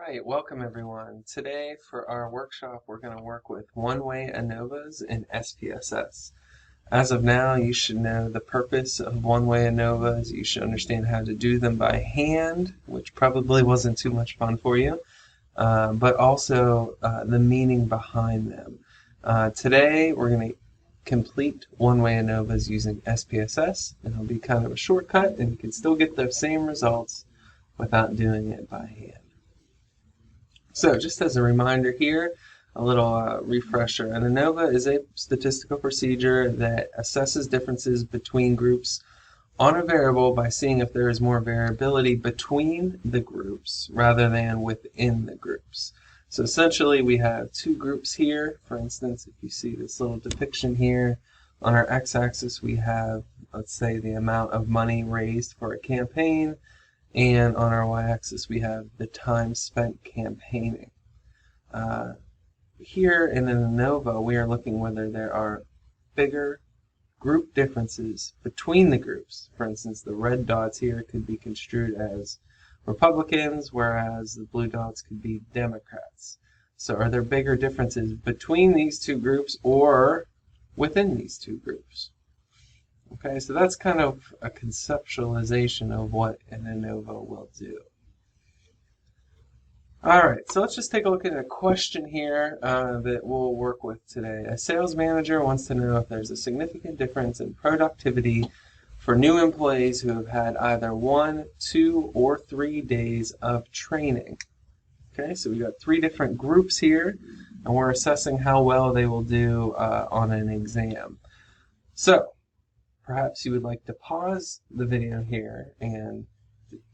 Alright, welcome everyone. Today for our workshop we're going to work with one-way ANOVAs in SPSS. As of now you should know the purpose of one-way ANOVAs. You should understand how to do them by hand, which probably wasn't too much fun for you, but also the meaning behind them. Today we're going to complete one-way ANOVAs using SPSS, and it'll be kind of a shortcut and you can still get those same results without doing it by hand. So just as a reminder here, a little refresher. An ANOVA is a statistical procedure that assesses differences between groups on a variable by seeing if there is more variability between the groups rather than within the groups. So essentially we have two groups here. For instance, if you see this little depiction here, on our x-axis we have, let's say, the amount of money raised for a campaign, and on our y-axis we have the time spent campaigning. Here in an ANOVA we are looking whether there are bigger group differences between the groups. For instance, the red dots here could be construed as Republicans, whereas the blue dots could be Democrats. So are there bigger differences between these two groups or within these two groups? Okay, so that's kind of a conceptualization of what an ANOVA will do. Alright, so let's just take a look at a question here that we'll work with today. A sales manager wants to know if there's a significant difference in productivity for new employees who have had either 1, 2, or 3 days of training. Okay, so we've got 3 different groups here, and we're assessing how well they will do on an exam. So, perhaps you would like to pause the video here and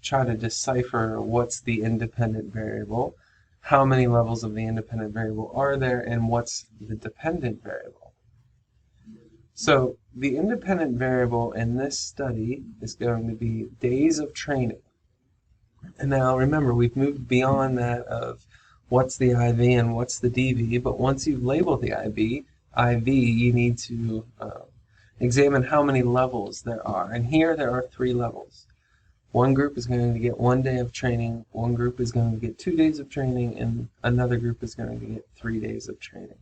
try to decipher what's the independent variable, how many levels of the independent variable are there, and what's the dependent variable. So the independent variable in this study is going to be days of training. And now remember, we've moved beyond that of what's the IV and what's the DV, but once you've labeled the IV, you need to examine how many levels there are. And here there are 3 levels. One group is going to get 1 day of training, one group is going to get 2 days of training, and another group is going to get 3 days of training.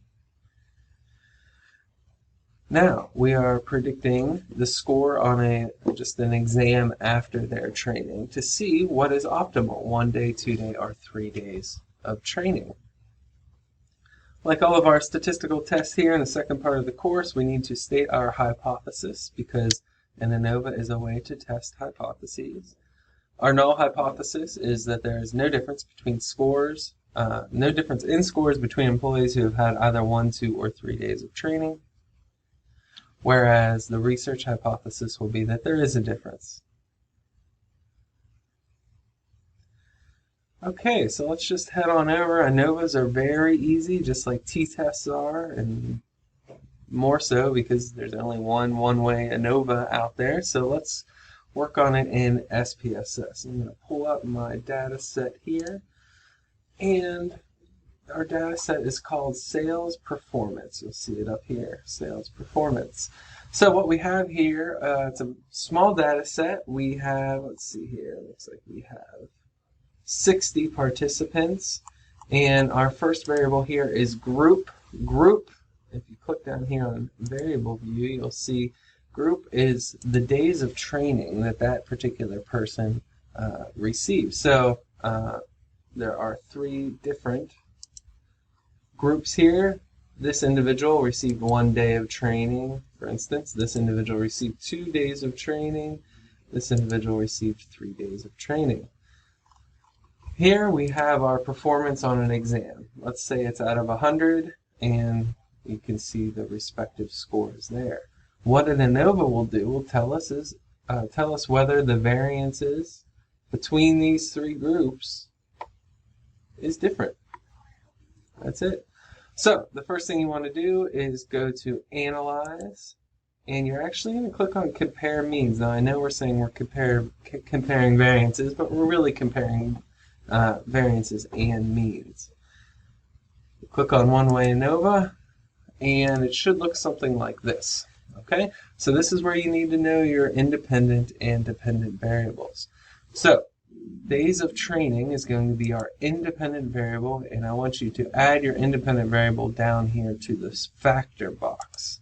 Now, we are predicting the score on just an exam after their training to see what is optimal, 1 day, 2 day, or 3 days of training. Like all of our statistical tests here in the second part of the course, we need to state our hypothesis because an ANOVA is a way to test hypotheses. Our null hypothesis is that there is no difference between scores, no difference in scores between employees who have had either 1, 2, or 3 days of training, whereas the research hypothesis will be that there is a difference. Okay, so let's just head on over. ANOVAs are very easy, just like t-tests are, and more so because there's only one-way ANOVA out there. So let's work on it in SPSS. I'm going to pull up my data set here, and our data set is called Sales Performance. You'll see it up here, Sales Performance. So what we have here, it's a small data set. We have, let's see here, looks like we have 60 participants, and our first variable here is group. If you click down here on variable view, you'll see group is the days of training that that particular person receives. So there are 3 different groups here. This individual received 1 day of training, for instance. This individual received 2 days of training. This individual received 3 days of training. Here we have our performance on an exam. Let's say it's out of 100, and you can see the respective scores there. What an ANOVA will do will tell us whether the variances between these 3 groups is different. That's it. So the first thing you want to do is go to Analyze, and you're actually going to click on Compare Means. Now I know we're saying we're comparing variances, but we're really comparing variances and means. Click on one-way ANOVA, and it should look something like this. Okay, so this is where you need to know your independent and dependent variables. So days of training is going to be our independent variable, and I want you to add your independent variable down here to this factor box.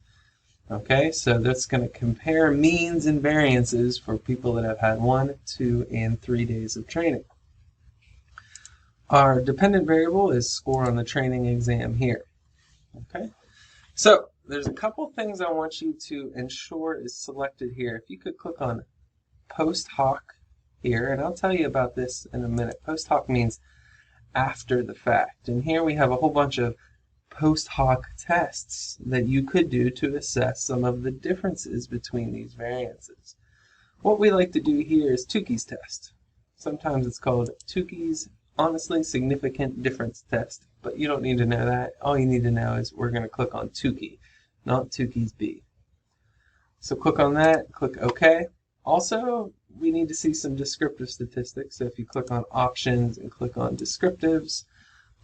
Okay, so that's going to compare means and variances for people that have had 1, 2, and 3 days of training. Our dependent variable is score on the training exam here. Okay, so there's a couple things I want you to ensure is selected here. If you could click on post hoc here, and I'll tell you about this in a minute. Post hoc means after the fact, and here we have a whole bunch of post hoc tests that you could do to assess some of the differences between these variances. What we like to do here is Tukey's test. Sometimes it's called Tukey's honestly significant difference test, but you don't need to know that. All you need to know is we're going to click on Tukey, not Tukey's B. So click on that, click OK. Also, we need to see some descriptive statistics. So if you click on options and click on descriptives,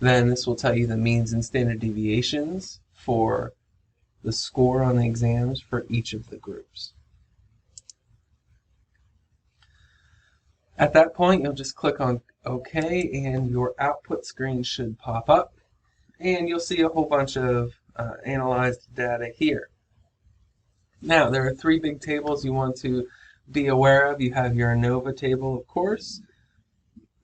then this will tell you the means and standard deviations for the score on the exams for each of the groups. At that point, you'll just click on OK, and your output screen should pop up, and you'll see a whole bunch of analyzed data here. Now, there are 3 big tables you want to be aware of. You have your ANOVA table, of course,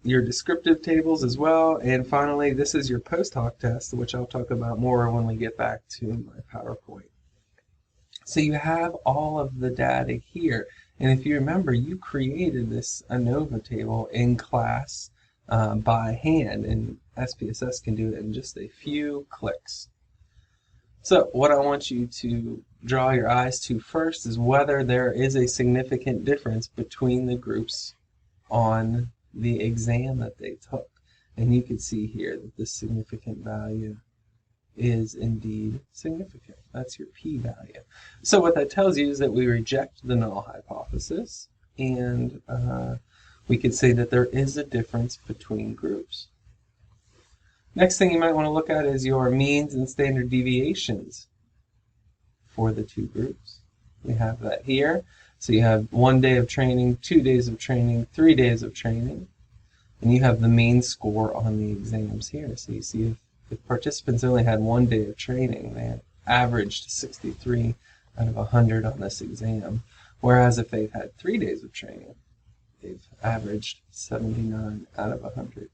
your descriptive tables as well, and finally, this is your post hoc test, which I'll talk about more when we get back to my PowerPoint. So you have all of the data here, and if you remember, you created this ANOVA table in class by hand, and SPSS can do it in just a few clicks. So what I want you to draw your eyes to first is whether there is a significant difference between the groups on the exam that they took. And you can see here that this significant value is indeed significant. That's your p-value. So what that tells you is that we reject the null hypothesis, and we could say that there is a difference between groups. Next thing you might want to look at is your means and standard deviations for the 2 groups. We have that here. So you have 1 day of training, 2 days of training, 3 days of training, and you have the mean score on the exams here. So you see if participants only had 1 day of training, they averaged 63 out of 100 on this exam, whereas if they've had 3 days of training, they've averaged 79 out of 100.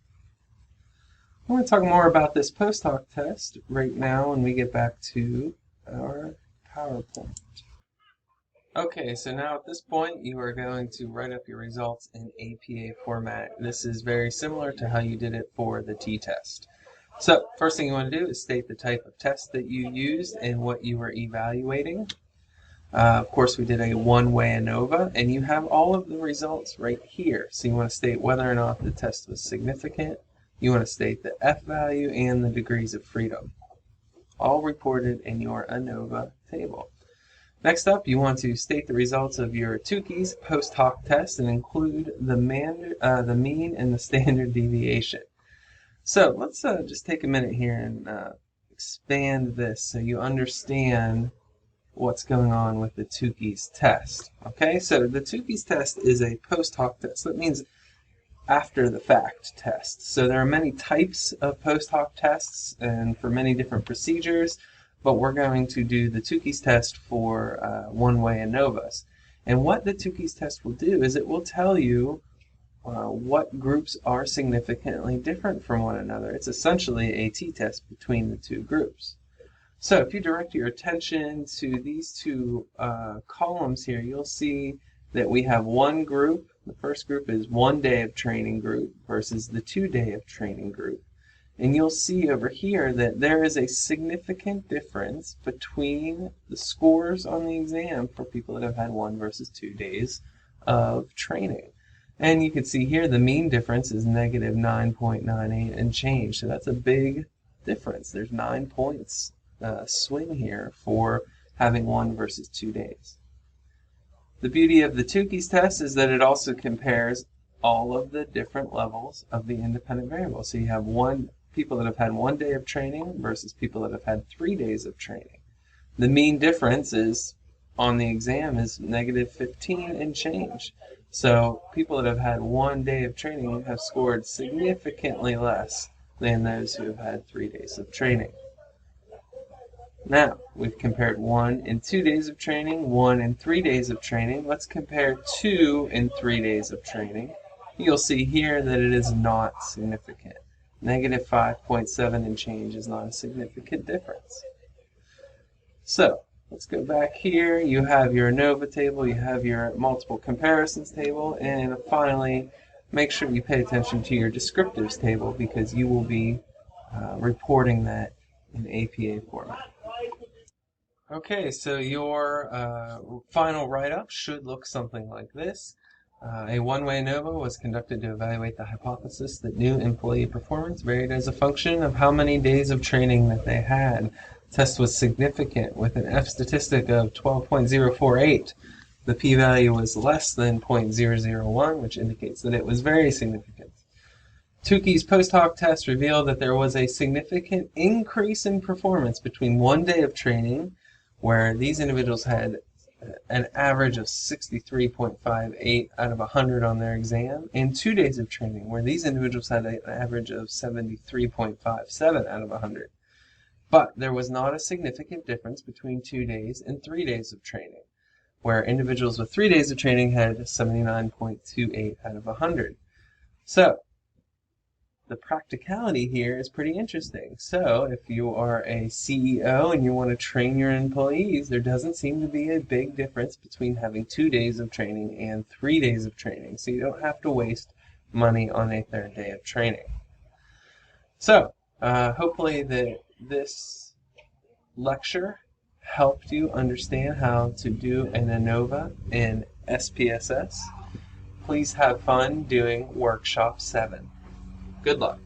I want to talk more about this post hoc test right now when we get back to our PowerPoint. Okay, so now at this point you are going to write up your results in APA format. This is very similar to how you did it for the t-test. So first thing you want to do is state the type of test that you used and what you were evaluating. Of course, we did a one-way ANOVA, and you have all of the results right here. So you want to state whether or not the test was significant. You want to state the F value and the degrees of freedom, all reported in your ANOVA table. Next up, you want to state the results of your Tukey's post hoc test and include the mean and the standard deviation. So let's just take a minute here and expand this so you understand what's going on with the Tukey's test. Okay, so the Tukey's test is a post hoc test. That means after the fact test. So there are many types of post hoc tests and for many different procedures, but we're going to do the Tukey's test for one-way ANOVAs. And what the Tukey's test will do is it will tell you what groups are significantly different from one another. It's essentially a t-test between the 2 groups. So if you direct your attention to these 2 columns here, you'll see that we have one group. The first group is 1 day of training group versus the 2 day of training group. And you'll see over here that there is a significant difference between the scores on the exam for people that have had 1 versus 2 days of training. And you can see here the mean difference is negative 9.98 and change. So that's a big difference. There's 9 points swing here for having 1 versus 2 days. The beauty of the Tukey's test is that it also compares all of the different levels of the independent variable. So you have people that have had 1 day of training versus people that have had 3 days of training. The mean difference is on the exam is negative 15 and change. So people that have had 1 day of training have scored significantly less than those who have had 3 days of training. Now, we've compared 1 and 2 days of training, 1 and 3 days of training. Let's compare 2 and 3 days of training. You'll see here that it is not significant. Negative 5.7 and change is not a significant difference. So, let's go back here. You have your ANOVA table, you have your multiple comparisons table, and finally, make sure you pay attention to your descriptors table because you will be reporting that in APA format. Okay, so your final write-up should look something like this. A one-way ANOVA was conducted to evaluate the hypothesis that new employee performance varied as a function of how many days of training that they had. The test was significant with an F statistic of 12.048. The p-value was less than 0.001, which indicates that it was very significant. Tukey's post hoc test revealed that there was a significant increase in performance between 1 day of training, where these individuals had an average of 63.58 out of 100 on their exam, and 2 days of training, where these individuals had an average of 73.57 out of 100. But there was not a significant difference between 2 days and 3 days of training, where individuals with 3 days of training had 79.28 out of 100. So, the practicality here is pretty interesting. So if you are a CEO and you want to train your employees, there doesn't seem to be a big difference between having 2 days of training and 3 days of training. So you don't have to waste money on a third day of training. So hopefully this lecture helped you understand how to do an ANOVA in SPSS. Please have fun doing workshop 7. Good luck.